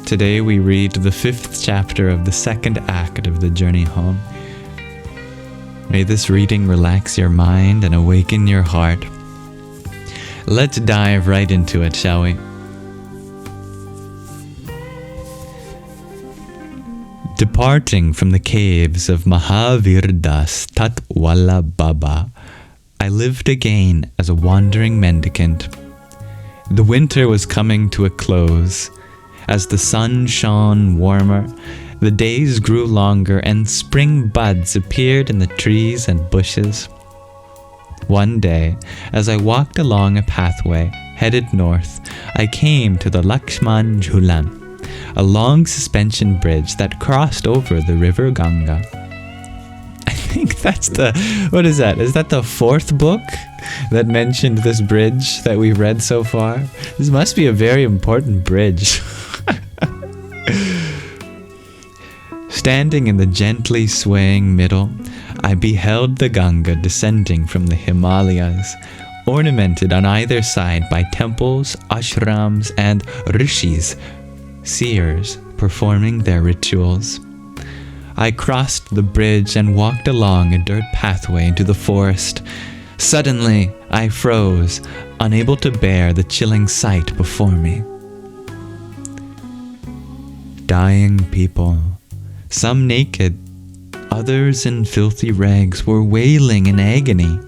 Today we read the 5th chapter of the 2nd act of the journey home. May this reading relax your mind and awaken your heart. Let's dive right into it, shall we? Departing from the caves of Mahavirdas Tatwala Baba, I lived again as a wandering mendicant. The winter was coming to a close. As the sun shone warmer, the days grew longer and spring buds appeared in the trees and bushes. One day, as I walked along a pathway headed north, I came to the Lakṣmānjhulam, a long suspension bridge that crossed over the river Ganga. I think that's what is that? Is that the 4th book that mentioned this bridge that we've read so far? This must be a very important bridge. Standing in the gently swaying middle, I beheld the Ganga descending from the Himalayas, ornamented on either side by temples, ashrams, and rishis, seers performing their rituals. I crossed the bridge and walked along a dirt pathway into the forest. Suddenly, I froze, unable to bear the chilling sight before me. Dying people, some naked, others in filthy rags, were wailing in agony.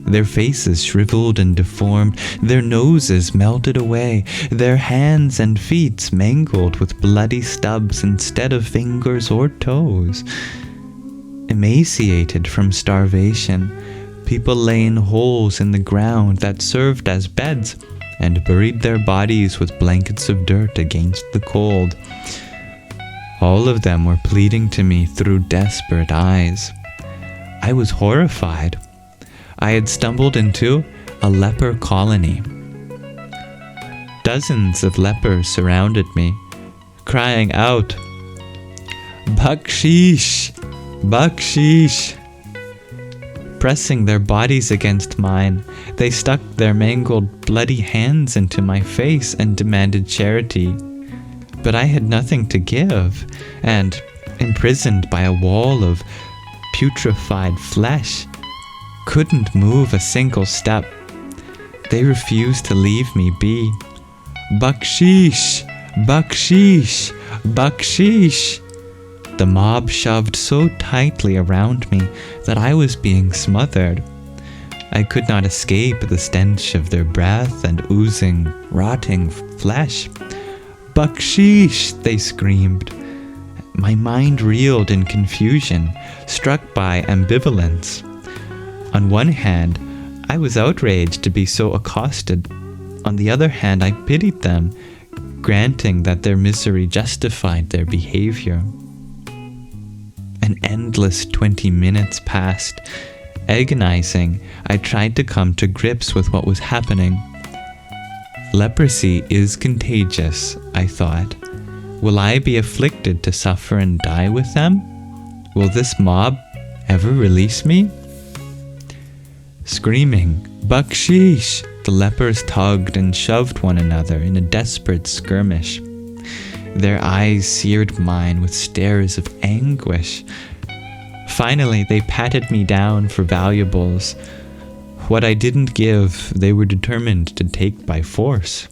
Their faces shriveled and deformed, their noses melted away, their hands and feet mangled with bloody stubs instead of fingers or toes. Emaciated from starvation, people lay in holes in the ground that served as beds and buried their bodies with blankets of dirt against the cold. All of them were pleading to me through desperate eyes. I was horrified. I had stumbled into a leper colony. Dozens of lepers surrounded me, crying out, "Bakshish! Bakshish!" Pressing their bodies against mine, they stuck their mangled, bloody hands into my face and demanded charity. But I had nothing to give, and, imprisoned by a wall of putrefied flesh, couldn't move a single step. They refused to leave me be. "Bakshish! Bakshish! Bakshish!" The mob shoved so tightly around me that I was being smothered. I could not escape the stench of their breath and oozing, rotting flesh. "Bakshish!" they screamed. My mind reeled in confusion, struck by ambivalence. On one hand, I was outraged to be so accosted. On the other hand, I pitied them, granting that their misery justified their behavior. An endless 20 minutes passed. Agonizing, I tried to come to grips with what was happening. Leprosy is contagious, I thought. Will I be afflicted to suffer and die with them? Will this mob ever release me? Screaming, "Bakshish!" the lepers tugged and shoved one another in a desperate skirmish. Their eyes seared mine with stares of anguish. Finally, they patted me down for valuables. What I didn't give, they were determined to take by force.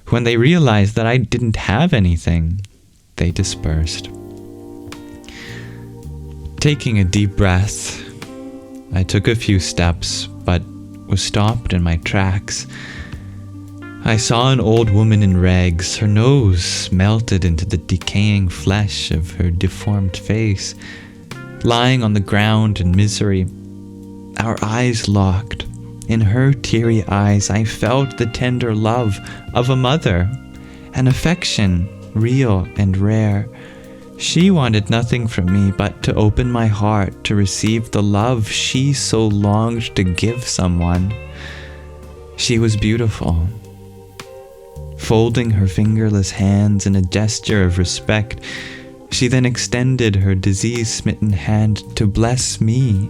When they realized that I didn't have anything, they dispersed. Taking a deep breath, I took a few steps, but was stopped in my tracks. I saw an old woman in rags, her nose melted into the decaying flesh of her deformed face, lying on the ground in misery. Our eyes locked. In her teary eyes I felt the tender love of a mother, an affection real and rare. She wanted nothing from me but to open my heart to receive the love she so longed to give someone. She was beautiful. Folding her fingerless hands in a gesture of respect, she then extended her disease-smitten hand to bless me.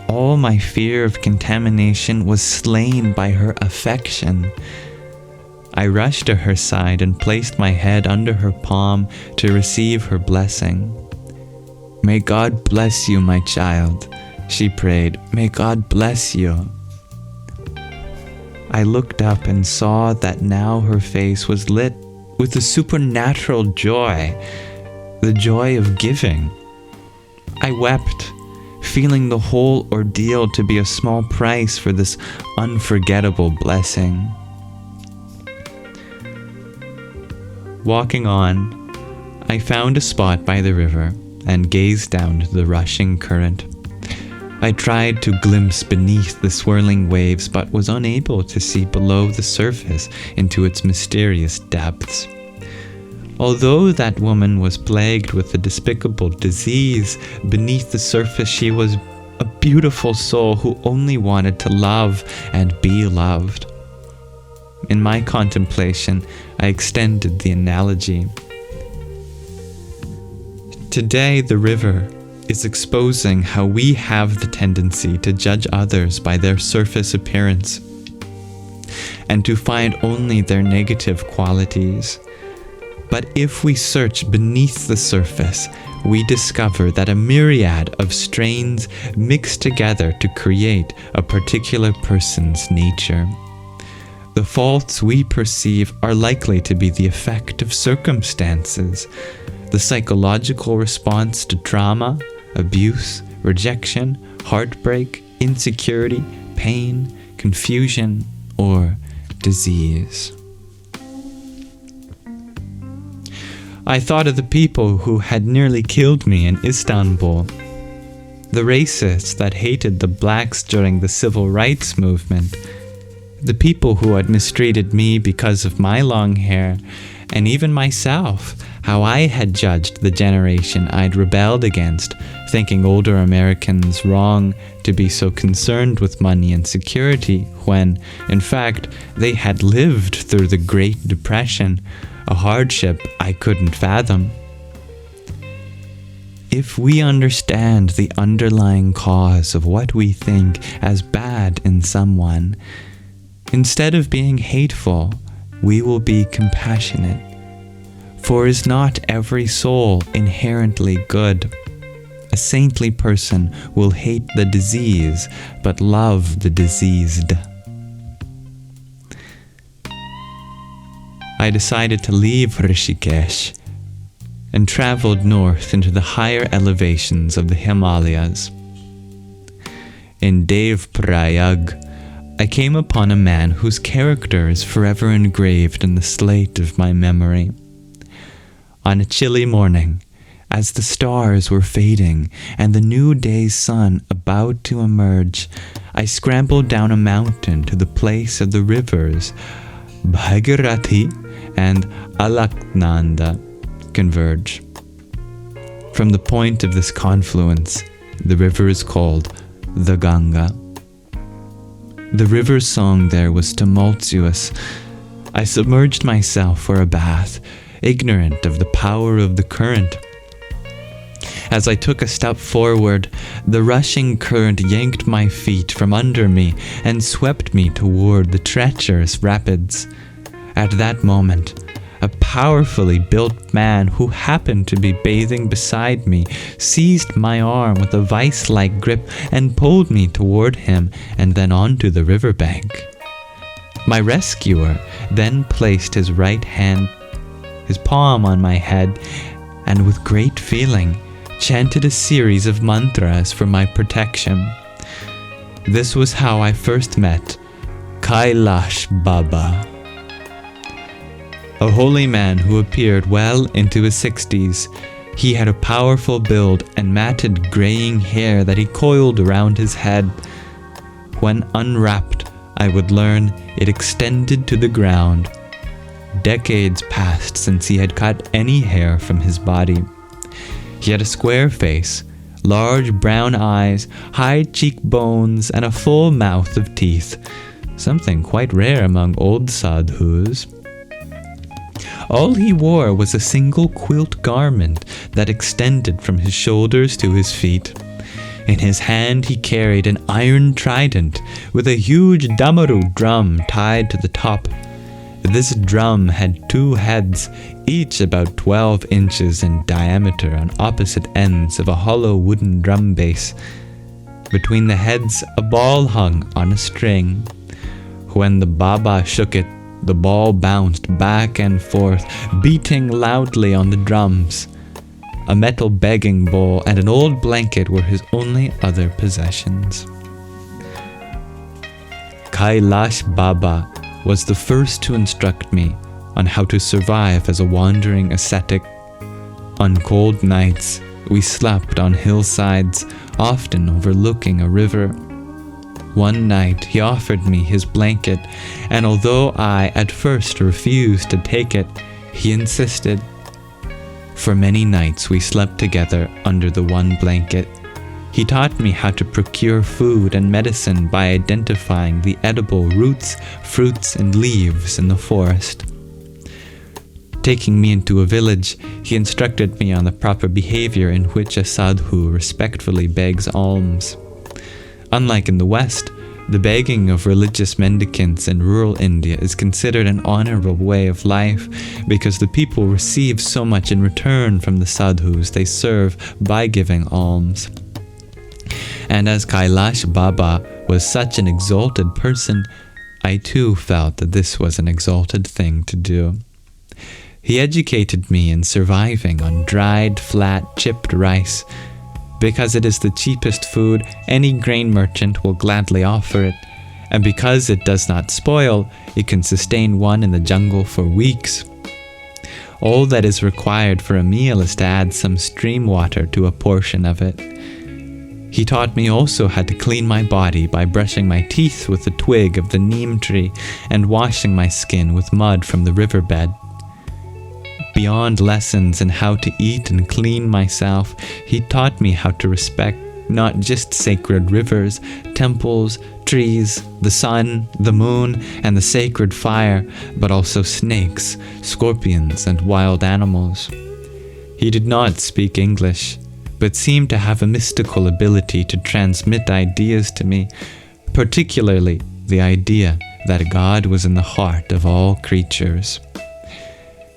All my fear of contamination was slain by her affection. I rushed to her side and placed my head under her palm to receive her blessing. "May God bless you, my child," she prayed. "May God bless you." I looked up and saw that now her face was lit with a supernatural joy, the joy of giving. I wept, feeling the whole ordeal to be a small price for this unforgettable blessing. Walking on, I found a spot by the river and gazed down to the rushing current. I tried to glimpse beneath the swirling waves, but was unable to see below the surface into its mysterious depths. Although that woman was plagued with a despicable disease, beneath the surface she was a beautiful soul who only wanted to love and be loved. In my contemplation, I extended the analogy. Today, the river is exposing how we have the tendency to judge others by their surface appearance and to find only their negative qualities. But if we search beneath the surface, we discover that a myriad of strains mix together to create a particular person's nature. The faults we perceive are likely to be the effect of circumstances, the psychological response to trauma, abuse, rejection, heartbreak, insecurity, pain, confusion, or disease. I thought of the people who had nearly killed me in Istanbul, the racists that hated the blacks during the civil rights movement, the people who had mistreated me because of my long hair, and even myself, how I had judged the generation I'd rebelled against, thinking older Americans wrong to be so concerned with money and security when, in fact, they had lived through the Great Depression, a hardship I couldn't fathom. If we understand the underlying cause of what we think as bad in someone, instead of being hateful, we will be compassionate. For is not every soul inherently good? A saintly person will hate the disease, but love the diseased. I decided to leave Rishikesh and traveled north into the higher elevations of the Himalayas. In Devprayag, I came upon a man whose character is forever engraved in the slate of my memory. On a chilly morning, as the stars were fading and the new day's sun about to emerge, I scrambled down a mountain to the place of the rivers Bhagirathi and Alaknanda converge. From the point of this confluence, the river is called the Ganga. The river's song there was tumultuous. I submerged myself for a bath, ignorant of the power of the current. As I took a step forward, the rushing current yanked my feet from under me and swept me toward the treacherous rapids. At that moment, a powerfully built man who happened to be bathing beside me seized my arm with a vice-like grip and pulled me toward him and then onto the riverbank. My rescuer then placed his palm on my head, and with great feeling chanted a series of mantras for my protection. This was how I first met Kailash Baba, a holy man who appeared well into his 60s. He had a powerful build and matted graying hair that he coiled around his head. When unwrapped, I would learn it extended to the ground. Decades passed since he had cut any hair from his body. He had a square face, large brown eyes, high cheekbones, and a full mouth of teeth, something quite rare among old sadhus. All he wore was a single quilt garment that extended from his shoulders to his feet. In his hand he carried an iron trident with a huge damaru drum tied to the top, This drum had 2 heads, each about 12 inches in diameter on opposite ends of a hollow wooden drum base. Between the heads, a ball hung on a string. When the Baba shook it, the ball bounced back and forth, beating loudly on the drums. A metal begging bowl and an old blanket were his only other possessions. Kailash Baba was the first to instruct me on how to survive as a wandering ascetic. On cold nights, we slept on hillsides, often overlooking a river. One night he offered me his blanket, and although I at first refused to take it, he insisted. For many nights we slept together under the one blanket. He taught me how to procure food and medicine by identifying the edible roots, fruits, and leaves in the forest. Taking me into a village, he instructed me on the proper behavior in which a sadhu respectfully begs alms. Unlike in the West, the begging of religious mendicants in rural India is considered an honorable way of life because the people receive so much in return from the sadhus they serve by giving alms. And as Kailash Baba was such an exalted person, I too felt that this was an exalted thing to do. He educated me in surviving on dried, flat, chipped rice. Because it is the cheapest food, any grain merchant will gladly offer it. And because it does not spoil, it can sustain one in the jungle for weeks. All that is required for a meal is to add some stream water to a portion of it. He taught me also how to clean my body by brushing my teeth with the twig of the neem tree and washing my skin with mud from the riverbed. Beyond lessons in how to eat and clean myself, he taught me how to respect not just sacred rivers, temples, trees, the sun, the moon, and the sacred fire, but also snakes, scorpions, and wild animals. He did not speak English, but seemed to have a mystical ability to transmit ideas to me, particularly the idea that God was in the heart of all creatures.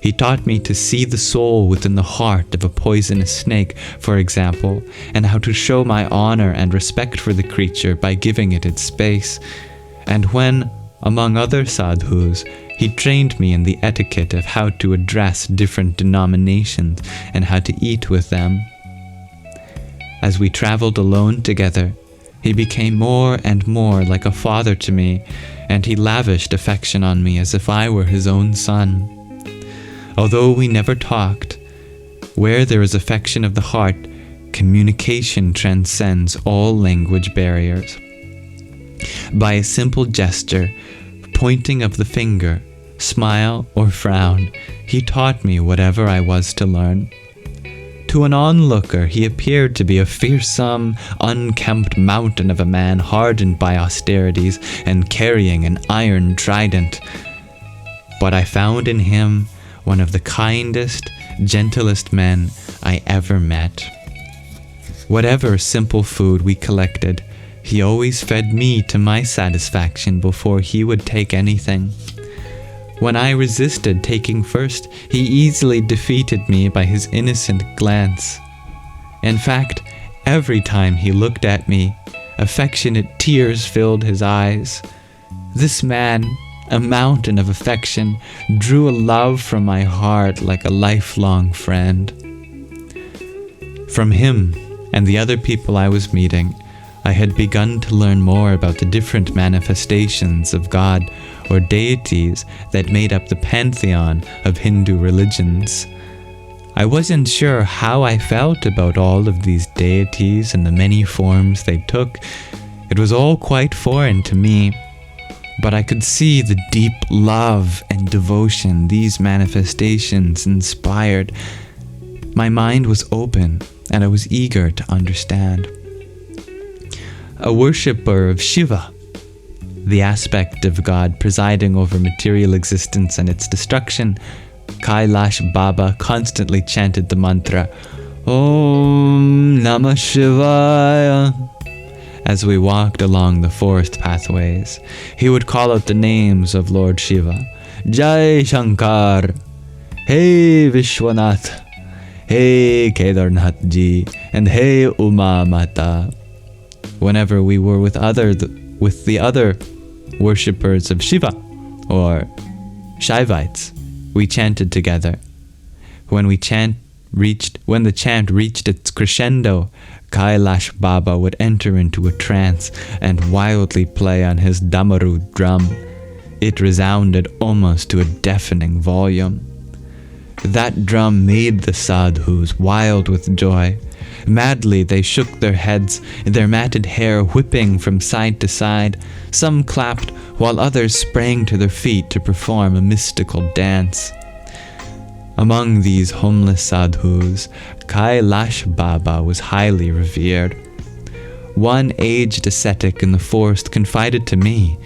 He taught me to see the soul within the heart of a poisonous snake, for example, and how to show my honor and respect for the creature by giving it its space. And when, among other sadhus, he trained me in the etiquette of how to address different denominations and how to eat with them. As we traveled alone together, he became more and more like a father to me, and he lavished affection on me as if I were his own son. Although we never talked, where there is affection of the heart, communication transcends all language barriers. By a simple gesture, pointing of the finger, smile or frown, he taught me whatever I was to learn. To an onlooker, he appeared to be a fearsome, unkempt mountain of a man hardened by austerities and carrying an iron trident. But I found in him one of the kindest, gentlest men I ever met. Whatever simple food we collected, he always fed me to my satisfaction before he would take anything. When I resisted taking first, he easily defeated me by his innocent glance. In fact, every time he looked at me, affectionate tears filled his eyes. This man, a mountain of affection, drew a love from my heart like a lifelong friend. From him and the other people I was meeting, I had begun to learn more about the different manifestations of God or deities that made up the pantheon of Hindu religions. I wasn't sure how I felt about all of these deities and the many forms they took. It was all quite foreign to me, but I could see the deep love and devotion these manifestations inspired. My mind was open, and I was eager to understand. A worshipper of Shiva, the aspect of God presiding over material existence and its destruction, Kailash Baba constantly chanted the mantra, Om Namah Shivaya. As we walked along the forest pathways, he would call out the names of Lord Shiva, Jai Shankar, Hey Vishwanath, Hey Kedarnath Ji, and Hey Uma Mata. Whenever we were with the other worshippers of Shiva, or Shaivites, we chanted together. When the chant reached its crescendo, Kailash Baba would enter into a trance and wildly play on his damaru drum. It resounded almost to a deafening volume. That drum made the sadhus wild with joy. Madly they shook their heads, their matted hair whipping from side to side. Some clapped, while others sprang to their feet to perform a mystical dance. Among these homeless sadhus, Kailash Baba was highly revered. One aged ascetic in the forest confided to me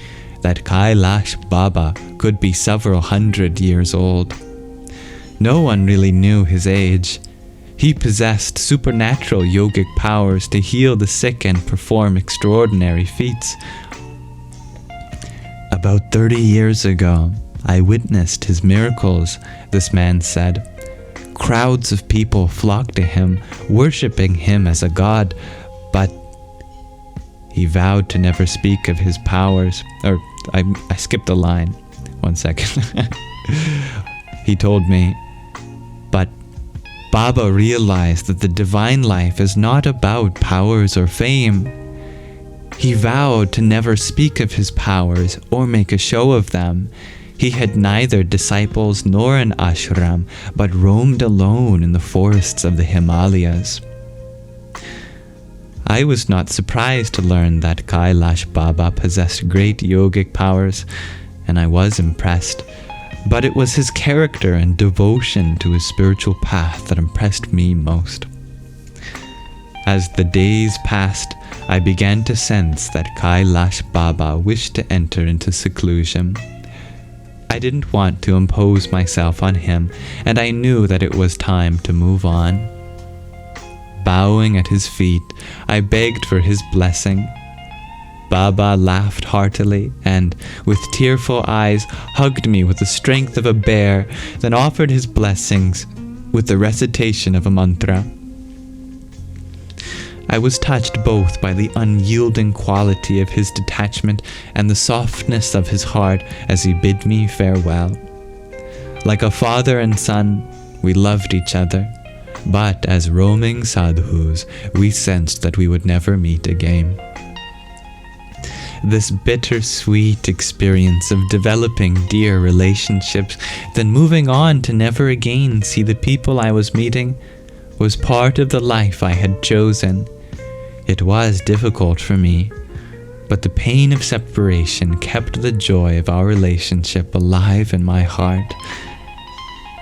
that Kailash Baba could be several hundred years old. No one really knew his age. He possessed supernatural yogic powers to heal the sick and perform extraordinary feats. About 30 years ago, I witnessed his miracles, this man said. Crowds of people flocked to him, worshipping him as a god, but he vowed to never speak of his powers. I skipped a line. 1 second. He told me, but Baba realized that the divine life is not about powers or fame. He vowed to never speak of his powers or make a show of them. He had neither disciples nor an ashram, but roamed alone in the forests of the Himalayas. I was not surprised to learn that Kailash Baba possessed great yogic powers, and I was impressed. But it was his character and devotion to his spiritual path that impressed me most. As the days passed, I began to sense that Kailash Baba wished to enter into seclusion. I didn't want to impose myself on him, and I knew that it was time to move on. Bowing at his feet, I begged for his blessing. Baba laughed heartily and, with tearful eyes, hugged me with the strength of a bear, then offered his blessings with the recitation of a mantra. I was touched both by the unyielding quality of his detachment and the softness of his heart as he bid me farewell. Like a father and son, we loved each other, but as roaming sadhus, we sensed that we would never meet again. This bittersweet experience of developing dear relationships, then moving on to never again see the people I was meeting, was part of the life I had chosen. It was difficult for me, but the pain of separation kept the joy of our relationship alive in my heart.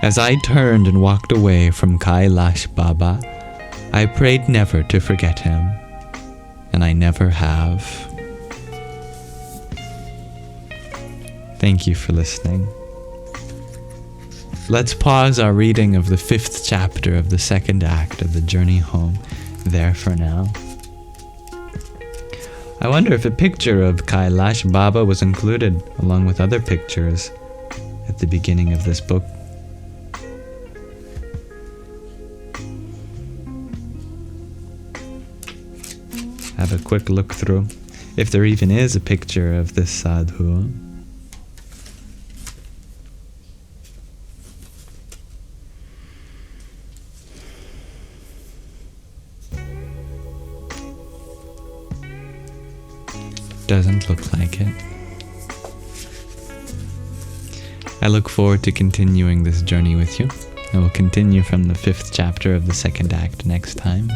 As I turned and walked away from Kailash Baba, I prayed never to forget him, and I never have. Thank you for listening. Let's pause our reading of the 5th chapter of the 2nd act of the journey home there for now. I wonder if a picture of Kailash Baba was included along with other pictures at the beginning of this book. Have a quick look through, if there even is a picture of this sadhu. Doesn't look like it. I look forward to continuing this journey with you. I will continue from the 5th chapter of the 2nd act next time.